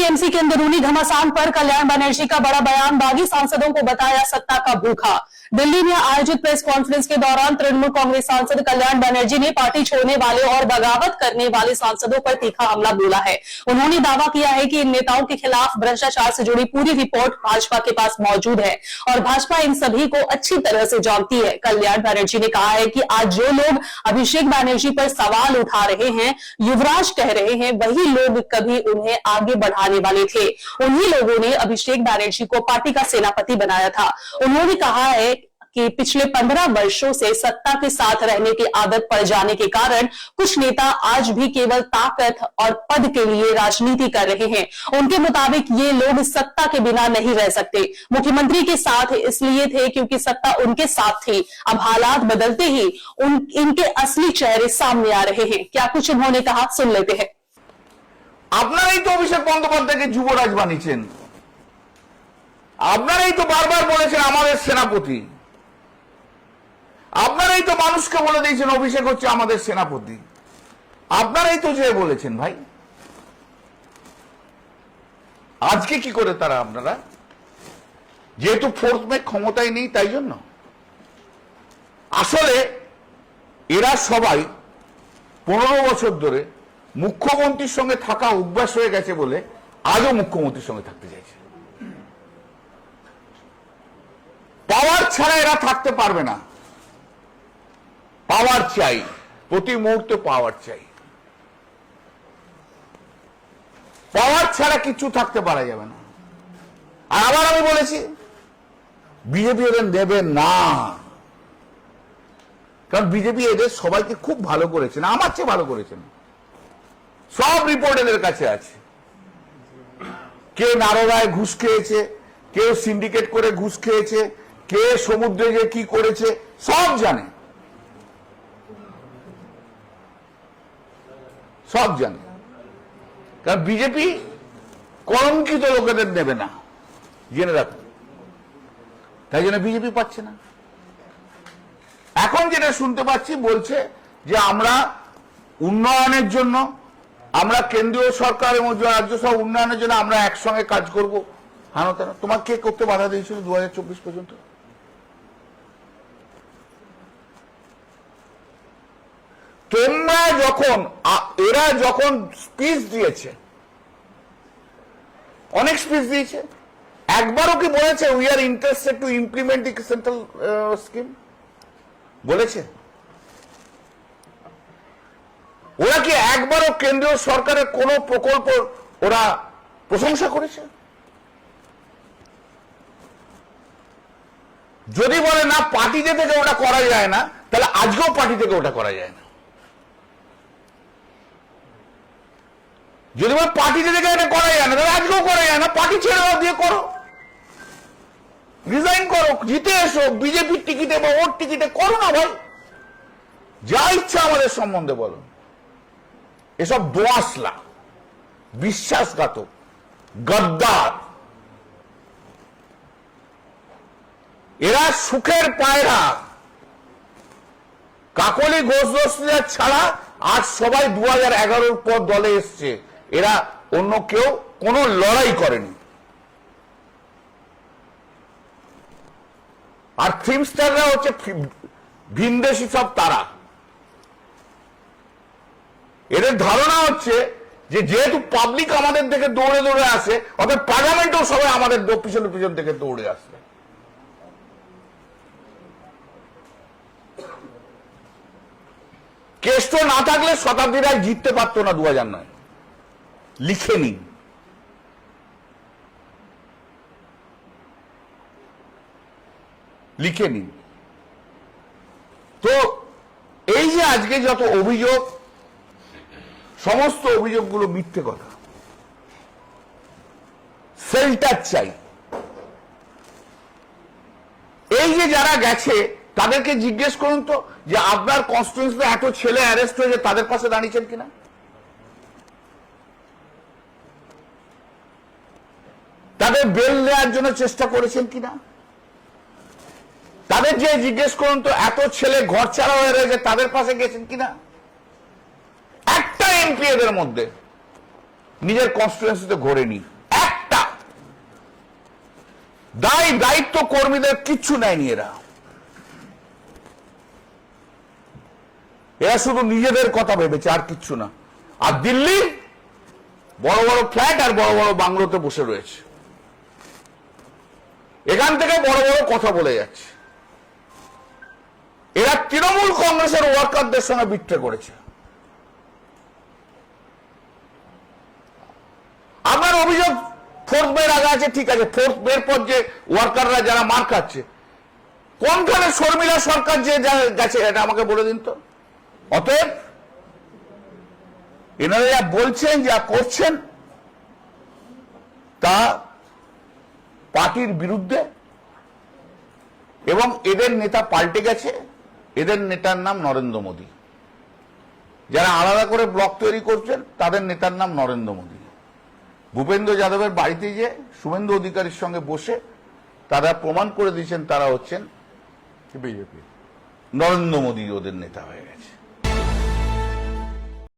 TMC के अंदरूनी घमासान पर कल्याण बनर्जी का बड़ा बयान, बागी सांसदों को बताया सत्ता का भूखा। दिल्ली में आयोजित प्रेस कॉन्फ्रेंस के दौरान तृणमूल कांग्रेस सांसद कल्याण बनर्जी ने पार्टी छोड़ने वाले और बगावत करने वाले सांसदों पर तीखा हमला बोला है। उन्होंने दावा किया है कि इन नेताओं के खिलाफ भ्रष्टाचार से जुड़ी पूरी रिपोर्ट भाजपा के पास मौजूद है और भाजपा इन सभी को अच्छी तरह से जानती है। कल्याण बनर्जी ने कहा है कि आज जो लोग अभिषेक बनर्जी पर सवाल उठा रहे हैं, युवराज कह रहे हैं, वही लोग कभी उन्हें आगे बढ़ाने वाले थे। उन्हीं लोगों ने अभिषेक बनर्जी को पार्टी का सेनापति बनाया था। उन्होंने कहा है कि पिछले 15 वर्षों से सत्ता के साथ रहने की आदत पड़ जाने के कारण कुछ नेता आज भी केवल ताकत और पद के लिए राजनीति कर रहे हैं। उनके मुताबिक ये लोग सत्ता के बिना नहीं रह सकते। मुख्यमंत्री के साथ इसलिए थे क्योंकि सत्ता उनके साथ थी। अब हालात बदलते ही इनके असली चेहरे सामने आ रहे हैं। क्या कुछ उन्होंने कहा, सुन लेते हैं। আপনারাই তো অভিষেক বন্দ্যোপাধ্যায়কে যুবরাজ বানিয়েছেন, আপনারাই তো বারবার বলেছেন আমাদের সেনাপতি, আপনারাই তো মানুষকে বলে দিয়েছেন অভিষেক হচ্ছে আমাদের সেনাপতি, আপনারাই তো যে বলেছেন ভাই। আজকে কি করে তারা আপনারা, যেহেতু ফোর্থ মে ক্ষমতায় নেই তাই জন্য। আসলে এরা সবাই 15 বছর ধরে মুখ্যমন্ত্রীর সঙ্গে থাকা অভ্যাস হয়ে গেছে বলে আজও মুখ্যমন্ত্রীর সঙ্গে থাকতে চাইছে। পাওয়ার ছাড়া এরা থাকতে পারবে না। পাওয়ার চাই, প্রতি মুহূর্তে পাওয়ার চাই। পাওয়ার ছাড়া কিছু থাকতে পারা যাবে না। আর আবার আমি বলেছি বিজেপি এদের নেবে না, কারণ বিজেপি এদের সবাইকে খুব ভালো করেছেন, আমার চেয়ে ভালো করেছেন। সব রিপোর্ট এদের কাছে আছে। কে নারদায় ঘুষ খেয়েছে, কেউ সিন্ডিকেট করে ঘুষ খেয়েছে, কে সমুদ্রে যে কি করেছে সব জানে, সব জানে। কারণ বিজেপি কলঙ্কিত লোকেদের নেবে না, জেনে রাখুন। তাই জন্য বিজেপি পাচ্ছে না। এখন যেটা শুনতে পাচ্ছি বলছে যে আমরা উন্নয়নের জন্য, আমরা কেন্দ্রীয় সরকার এবং রাজ্য সব উন্নয়নের জন্য আমরা একসঙ্গে কাজ করব। হ্যাঁ, তোমার কে করতে বাধা দিয়েছিল 2024 পর্যন্ত? তোমরা যখন, এরা যখন স্পিচ দিয়েছে, অনেক স্পিচ দিয়েছে, একবারও কি বলেছে we are interested to implement the central scheme? বলেছে? ওরা কি একবারও কেন্দ্রীয় সরকারের কোন প্রকল্প ওরা প্রশংসা করেছে? যদি বলে না পার্টিতে থেকে ওটা করা যায় না, তাহলে আজকেও পার্টি থেকে ওটা করা যায় না। যদি বলে পার্টিতে থেকে এটা করা যায় না, তাহলে আজকেও করা যায় না। পার্টি ছেড়ে দিয়ে করো, রিজাইন করো, জিতে এসো, বিজেপির টিকিটে বা ওর টিকিটে করো না ভাই, যা ইচ্ছা আমাদের সম্বন্ধে বলো। এসব দোয়াশলা, বিশ্বাসঘাতক, গদ্দার। এরা সুখের পায়রা। কাকলি ঘোষ দস্তিদার ছাড়া আজ সবাই 2011 পর দলে এসছে। এরা অন্য কেউ কোনো লড়াই করেনি। আর ফিল্মস্টাররা হচ্ছে ভিনদেশি সব তারা। এদের ধারণা হচ্ছে যে যেহেতু পাবলিক আমাদের থেকে দৌড়ে দৌড়ে আসে, অর্থাৎ পার্লামেন্টেও সবাই আমাদের পিছন পিছন থেকে দৌড়ে আসে। কেষ্ট না থাকলে শতাব্দী রায় জিততে পারতো না 2009। লিখে নিন। লিখে নিন। তো এই যে আজকে যত অভিযোগ, সমস্ত অভিযোগগুলো মিথ্যে কথা। শেল্টার চাই। এই যে যারা গেছে তাদেরকে জিজ্ঞেস করুন তো যে আপনার কনস্টিটিউয়েন্সিতে এত ছেলে অ্যারেস্ট হয়েছে, তাদের পাশে দাঁড়িয়েছেন কিনা? তাদের বেল নেওয়ার জন্য চেষ্টা করেছেন কিনা? তাদের যে জিজ্ঞেস করুন তো এত ছেলে ঘর ছাড়া হয়ে রয়েছে, তাদের পাশে গেছেন কিনা? একটা এমপি এদের মধ্যে নিজের কনস্টিটিউয়েন্সিতে ঘোরেনি। দায়িত্ব কর্মীদের কিচ্ছু নেয়নি এরা শুধু নিজেদের কথা ভেবেছে, আর কিচ্ছু না। আর দিল্লি বড় বড় ফ্ল্যাট আর বড় বড় বাংলোতে বসে রয়েছে, এখান থেকে বড় বড় কথা বলে যাচ্ছে। এরা তৃণমূল কংগ্রেসের ওয়ার্কারদের সঙ্গে বিট্রে করেছে। আপনার অভিযোগ ফোর্থ মের আগে আছে, ঠিক আছে, ফোর্থ মের পর যে ওয়ার্কাররা যারা মার খাচ্ছে, কোনখানে শর্মিলা সরকার যে গেছে এটা আমাকে বলে দিন তো। অতএব এনারা যা বলছেন, যা করছেন, তা পার্টির বিরুদ্ধে, এবং এদের নেতা পাল্টে গেছে। এদের নেতার নাম নরেন্দ্র মোদী। যারা আলাদা করে ব্লক তৈরি করছেন তাদের নেতার নাম নরেন্দ্র মোদী। ভূপেন্দ্র যাদবের বাড়িতে যে শুভেন্দু অধিকারীর সঙ্গে বসে তারা প্রমাণ করে দিয়েছেন তারা হচ্ছেন বিজেপি, নরেন্দ্র মোদী ওদের নেতা হয়ে গেছে।